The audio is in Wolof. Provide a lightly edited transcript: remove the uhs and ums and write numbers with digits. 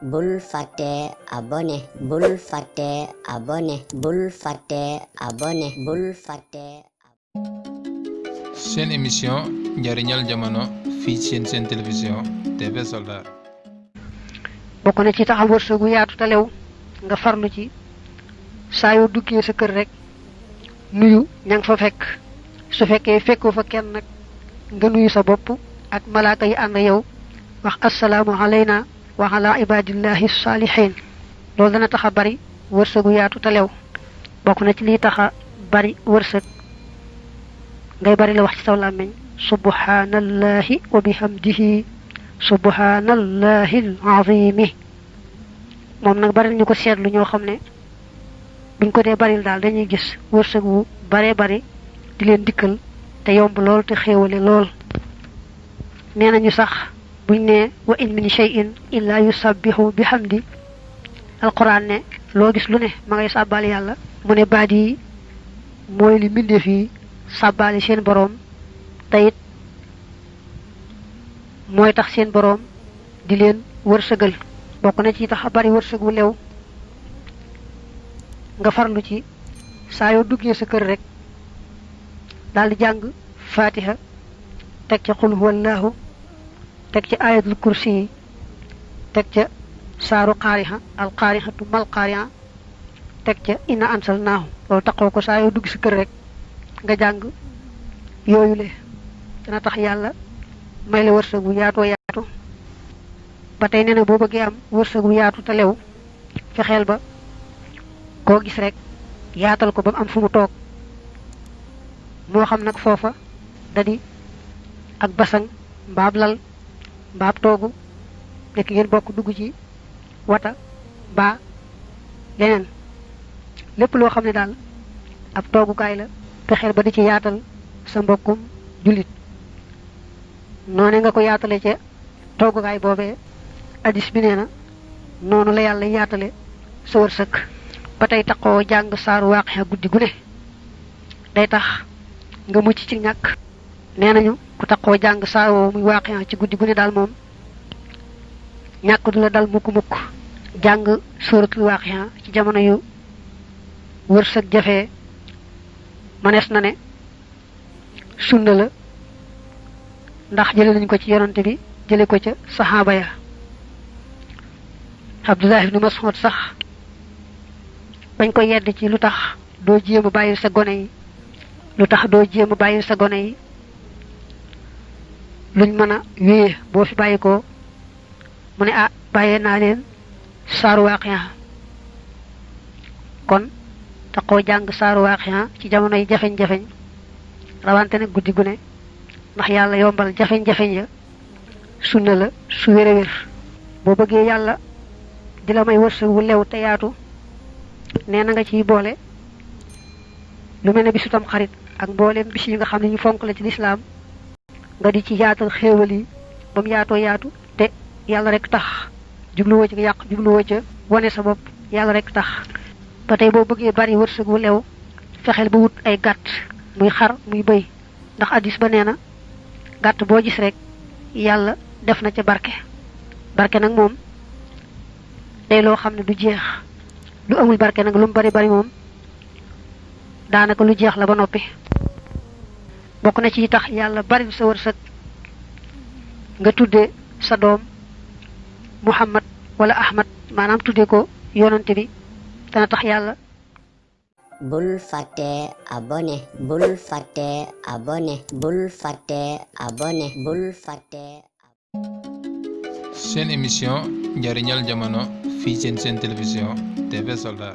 bul fàtte abonné bul fàtte abonné bul fàtte abonné bul fàtte. seen émission njariñal jamono fii ci seen télévision TV Soldat. bokk na ci taxam wërsëgu yaatu te lew nga farlu ci saa yoo duggee sa kër rek nuyu ña nga fa fekk su fekkee fekkoo fa kenn nag nga nuyu sa bopp ak malaaka yi ànd yow wax assalaamu alayna wa ala ibadillahi salihin loolu dana tax a bari wërsëgu yaatu te lew bokk na ci liy tax a bari wërsëg ngay bari la wax ci saw làmmiñ subhanallahi wa bihamdihi subhanallahi alazimi moom nag bari ñu ko seetlu ñoo xam ne buñ ko dee baril daal dañuy gis wërsëg wu bare bari di leen dikkal te yomb lool te xéewale lool nee nañu sax buñ ne wa in min shay'in illa yusabbihu bihamdi alquran ne loo gis lu ne ma ngay sàbbaal yàlla mu ne baat yi mooy li mbindeef yi sàbbaali seen boroom te it mooy tax seen boroom di leen wërsëgal bokk na ci tax a bari wërsëg wu lew nga farlu ci saa yoo duggee sa kër rek daal di jàng fatiha teg ca xul huwallahu teg ca ayatul kursi yi teg ca saaru qaariha al qaarihatu mal qaariha teg ca inna ansalnaahu loolu taxoo ko saa yoo dugg sa kër rek nga jàng yooyu le dana tax yàlla may la wërsëg bu yaatoo yaatu ba tey nee na boo bëggee am wërsëg bu yaatu te lew fexeel ba koo gis rek yaatal ko ba mu am fu mu toog moo xam nag foofa da di ak basang mbaab lal mbaab toogu nekk ngeen bokk dugg ci wata mbaa leneen lépp loo xam ne daal ab toogukaay la fexeel ba di ci yaatal sa mbokkum jullit noone nga ko yaatale ca toogukaay boobee addis bi nee na noonu la yàlla yaatale sa wërsëg ba tey taxoo jàng saaru waaqiya guddi gu ne day tax nga mucc ci ñàkk nee nañu ku taxoo jàng saar woo muy waaqiya ci guddi gu ne daal moom ñàkk du la dal mukk-mukk jàng suratul waaqiya ci jamono yu wërsëg jafee mënees na ne sunna la ndax jële nañ ko ci yonante bi jële ko ca saxaaba ya Abdullah ibn Mas'ud sax bañ ko yedd ci lu tax doo jéem a bàyyil sa gone yi lu tax doo jéem a bàyyil sa gone yi luñ mën a wéye boo fi bàyyi ko mu ne bàyyee naa leen saaru waaqiya kon taxoo jàng saaru waaqiya ci jamono yi jafeñ-jafeñ rawante ne guddi gu ne ndax yàlla yombal jafeñ-jafeñ ya sunna la su wér a wér boo bëggee yàlla di la may wërsëg wu lew te yaatu nee na nga ciy boole lu mel ne bisu tam xarit ak mbooleem bis yi nga xam ne ñu fonk la ci lislaam nga di ci yaatal xéewal yi ba mu yaatoo yaatu te yàlla rek tax jubluwoo ci yàq jubluwoo ca wane sa bopp yàlla rek tax ba tey boo bëggee bari wërsëg wu lew fexeel ba wut ay gàtt muy xar muy bëy ndax addis ba nee na gàtt boo gis rek yàlla def na ca barke nag moom day loo xam ne du jeex lu amul barke nag lu mu bari bari moom daanaka lu jeex la ba noppi bokk na ci tax yàlla bari sa wërsëg nga tudde sa doom Muhammad wala Ahmad maanaam tudde ko yonante bi dana tax yàlla bul fàtte abonné bul fàtte abonné bul fàtte abonné bul fàtte. seen émission njariñal jamono fii ci seen télévision TV Soldat.